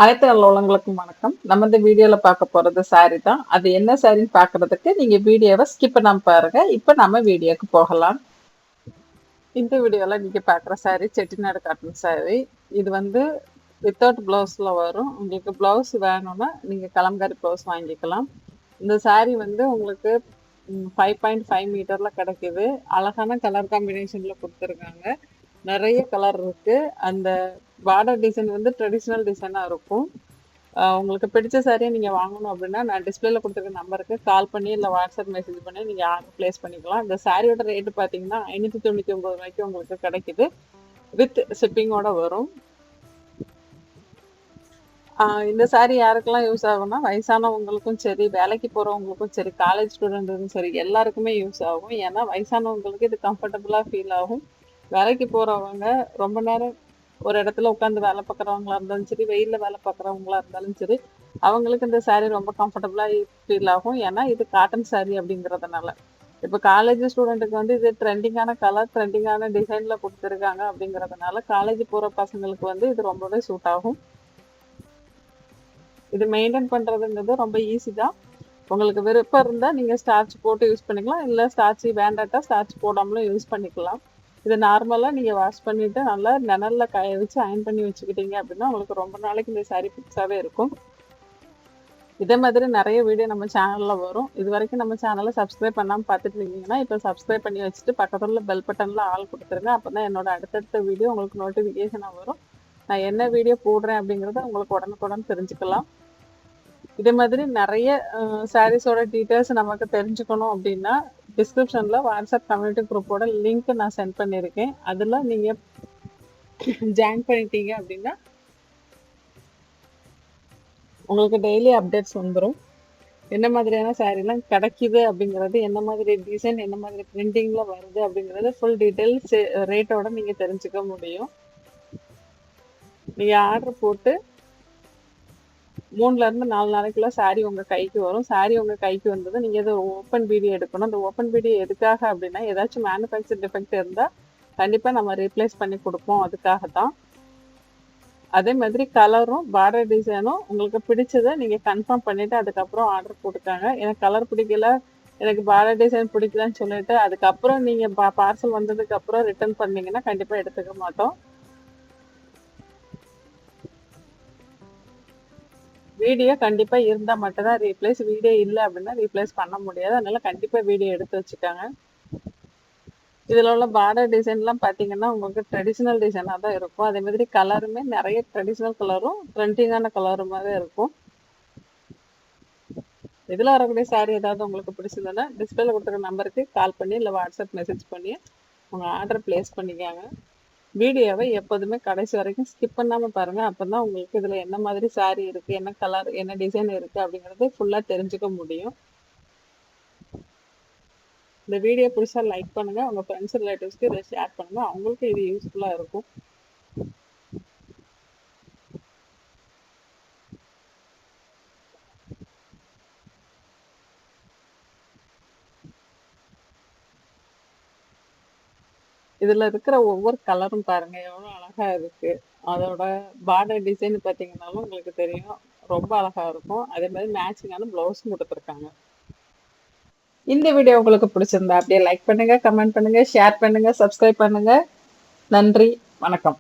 அனைத்து நல்ல வணக்கம். நம்ம இந்த வீடியோல பார்க்க போறது சாரி தான். அது என்ன சாரின்னு பார்க்கறதுக்கு நீங்க வீடியோவை ஸ்கிப் பண்ணாம பாருங்க. இப்ப நம்ம வீடியோக்கு போகலாம். இந்த வீடியோல நீங்க பார்க்குற சாரி செட்டிநாடு காட்டன் சாரி. இது வந்து வித்தவுட் பிளவுஸ்ல வரும். உங்களுக்கு பிளவுஸ் வேணும்னா நீங்க கலம்காரி பிளவுஸ் வாங்கிக்கலாம். இந்த சாரி வந்து உங்களுக்கு 5.5 மீட்டர்ல கிடைக்குது. அழகான கலர் காம்பினேஷன்ல கொடுத்துருக்காங்க. நிறைய கலர் இருக்கு. அந்த பார்டர் டிசைன் வந்து ட்ரெடிஷ்னல் டிசைனா இருக்கும். உங்களுக்கு பிடிச்ச சாரியை நீங்க வாங்கணும் அப்படின்னா நான் டிஸ்பிளேல கொடுத்துருக்க நம்பருக்கு கால் பண்ணி இல்லை வாட்ஸ்அப் மெசேஜ் பண்ணி நீங்க ஆர்டர் பிளேஸ் பண்ணிக்கலாம். இந்த சாரியோட ரேட்டு பார்த்தீங்கன்னா 599 ரூபாய்க்கு உங்களுக்கு கிடைக்குது. வித் ஷிப்பிங்கோட வரும். இந்த சாரி யாருக்கெல்லாம் யூஸ் ஆகும்னா வயசானவங்களுக்கும் சரி, வேலைக்கு போறவங்களுக்கும் சரி, காலேஜ் ஸ்டூடெண்ட்டுக்கும் சரி, எல்லாருக்குமே யூஸ் ஆகும். ஏன்னா வயசானவங்களுக்கு இது கம்ஃபர்டபுளா ஃபீல் ஆகும். வேலைக்கு போறவங்க ரொம்ப நேரம் ஒரு இடத்துல உட்காந்து வேலை பார்க்குறவங்களா இருந்தாலும் சரி, வெயில்ல வேலை பார்க்குறவங்களா இருந்தாலும் சரி, அவங்களுக்கு இந்த சாரி ரொம்ப கம்ஃபர்டபுளா ஃபீல் ஆகும். ஏன்னா இது காட்டன் சாரி அப்படிங்கிறதுனால. இப்போ காலேஜ் ஸ்டூடெண்ட்டுக்கு வந்து இது ட்ரெண்டிங்கான கலர், ட்ரெண்டிங்கான டிசைன்ல கொடுத்துருக்காங்க அப்படிங்கிறதுனால காலேஜ் போற பசங்களுக்கு வந்து இது ரொம்பவே சூட் ஆகும். இது மெயின்டைன் பண்றதுங்கிறது ரொம்ப ஈஸி தான். உங்களுக்கு விருப்பம் இருந்தா நீங்க ஸ்டார்ச் போட்டு யூஸ் பண்ணிக்கலாம். இல்ல ஸ்டார்ச் வேண்டாட்டா ஸ்டார்ச் போடாமலும் யூஸ் பண்ணிக்கலாம். இது நார்மலா நீங்க வாஷ் பண்ணிட்டு நல்லா நிழல்ல காய வச்சு அயன் பண்ணி வச்சுக்கிட்டீங்க அப்படின்னா உங்களுக்கு ரொம்ப நாளைக்கு இந்த சாரி புதுசாவே இருக்கும். இதே மாதிரி நிறைய வீடியோ நம்ம சேனல்ல வரும். இது வரைக்கும் நம்ம சேனலை சப்ஸ்கிரைப் பண்ணாம பார்த்துட்டு இருக்கீங்கன்னா இப்போ சப்ஸ்கிரைப் பண்ணி வச்சுட்டு பக்கத்துல பெல் பட்டன்ல ஆல் கொடுத்துருங்க. அப்பதான் என்னோட அடுத்தடுத்த வீடியோ உங்களுக்கு நோட்டிபிகேஷனா வரும். நான் என்ன வீடியோ போடுறேன் அப்படிங்கறத உங்களுக்கு உடனுக்குடன் தெரிஞ்சுக்கலாம். இதே மாதிரி நிறைய சாரீஸோட டீட்டெயில்ஸ் நமக்கு தெரிஞ்சுக்கணும் அப்படின்னா டிஸ்கிரிப்ஷன்ல வாட்ஸ்அப் கம்யூனிட்டி குரூப்போட லிங்க் நான் சென்ட் பண்ணியிருக்கேன். அதில் நீங்கள் ஜாயின் பண்ணிட்டீங்க அப்படின்னா உங்களுக்கு டெய்லி அப்டேட்ஸ் வந்துடும். என்ன மாதிரியான சாரீலாம் கிடைக்குது அப்படிங்கிறது, என்ன மாதிரி டிசைன், என்ன மாதிரி பிரிண்டிங்கில் வருது அப்படிங்கிறது ஃபுல் டீட்டெயில்ஸ் ரேட்டோட நீங்கள் தெரிஞ்சுக்க முடியும். நீங்கள் ஆர்டர் போட்டு 3ல இருந்து 4 நாளைக்குள்ள சாரி உங்க கைக்கு வரும். சாரி உங்க கைக்கு வந்தது நீங்க இதை ஓப்பன் வீடியோ எடுக்கணும். அந்த ஓப்பன் வீடியோ எதுக்காக அப்படின்னா ஏதாச்சும் மேனுஃபேக்சர் டிஃபெக்ட் இருந்தா கண்டிப்பா நம்ம ரீப்ளேஸ் பண்ணி கொடுப்போம். அதுக்காக தான். அதே மாதிரி கலரும் பார்டர் டிசைனும் உங்களுக்கு பிடிச்சதை நீங்க கன்ஃபார்ம் பண்ணிட்டு அதுக்கப்புறம் ஆர்டர் போட்டுக்காங்க. எனக்கு கலர் பிடிக்கல, எனக்கு பார்டர் டிசைன் பிடிக்கலன்னு சொல்லிட்டு அதுக்கப்புறம் நீங்க பார்சல் வந்ததுக்கு அப்புறம் ரிட்டர்ன் பண்ணீங்கன்னா கண்டிப்பா எடுத்துக்க மாட்டோம். வீடியோ கண்டிப்பா இருந்தா மட்டும்தான் ரீப்ளேஸ். வீடியோ இல்லை அப்படின்னா ரீப்ளேஸ் பண்ண முடியாது. அதனால கண்டிப்பா வீடியோ எடுத்து வச்சுக்காங்க. இதுல உள்ள பார்டர் டிசைன்லாம் பார்த்தீங்கன்னா உங்களுக்கு ட்ரெடிஷ்னல் டிசைனாக தான் இருக்கும். அதே மாதிரி கலருமே நிறைய ட்ரெடிஷ்னல் கலரும் ட்ரெண்டிங்கான கலருமாவே இருக்கும். இதில் வரக்கூடிய சாரி ஏதாவது உங்களுக்கு பிடிச்சதுன்னா டிஸ்பிளேல கொடுத்துருக்க நம்பருக்கு கால் பண்ணி இல்லை வாட்ஸ்அப் மெசேஜ் பண்ணி உங்கள் ஆர்டர் பிளேஸ் பண்ணிக்காங்க. வீடியோவை எப்போதுமே கடைசி வரைக்கும் ஸ்கிப் பண்ணாமல் பாருங்கள். அப்போ தான் உங்களுக்கு இதில் என்ன மாதிரி சாரி இருக்குது, என்ன கலர், என்ன டிசைன் இருக்குது அப்படிங்கிறது ஃபுல்லாக தெரிஞ்சுக்க முடியும். இந்த வீடியோ பிடிச்சா லைக் பண்ணுங்கள். உங்கள் ஃப்ரெண்ட்ஸ் ரிலேட்டிவ்ஸ்க்கு இதை ஷேர் பண்ணுங்கள். அவங்களுக்கும் இது யூஸ்ஃபுல்லாக இருக்கும். இதில் இருக்கிற ஒவ்வொரு கலரும் பாருங்கள் எவ்வளோ அழகாக இருக்குது. அதோட பார்டர் டிசைன் பார்த்தீங்கன்னாலும் உங்களுக்கு தெரியும், ரொம்ப அழகாக இருக்கும். அதே மாதிரி மேட்சிங்கான ப்ளவுஸும் கொடுத்துருக்காங்க. இந்த வீடியோ உங்களுக்கு பிடிச்சிருந்தா அப்படியே லைக் பண்ணுங்க, கமெண்ட் பண்ணுங்க, ஷேர் பண்ணுங்க, சப்ஸ்கிரைப் பண்ணுங்க. நன்றி, வணக்கம்.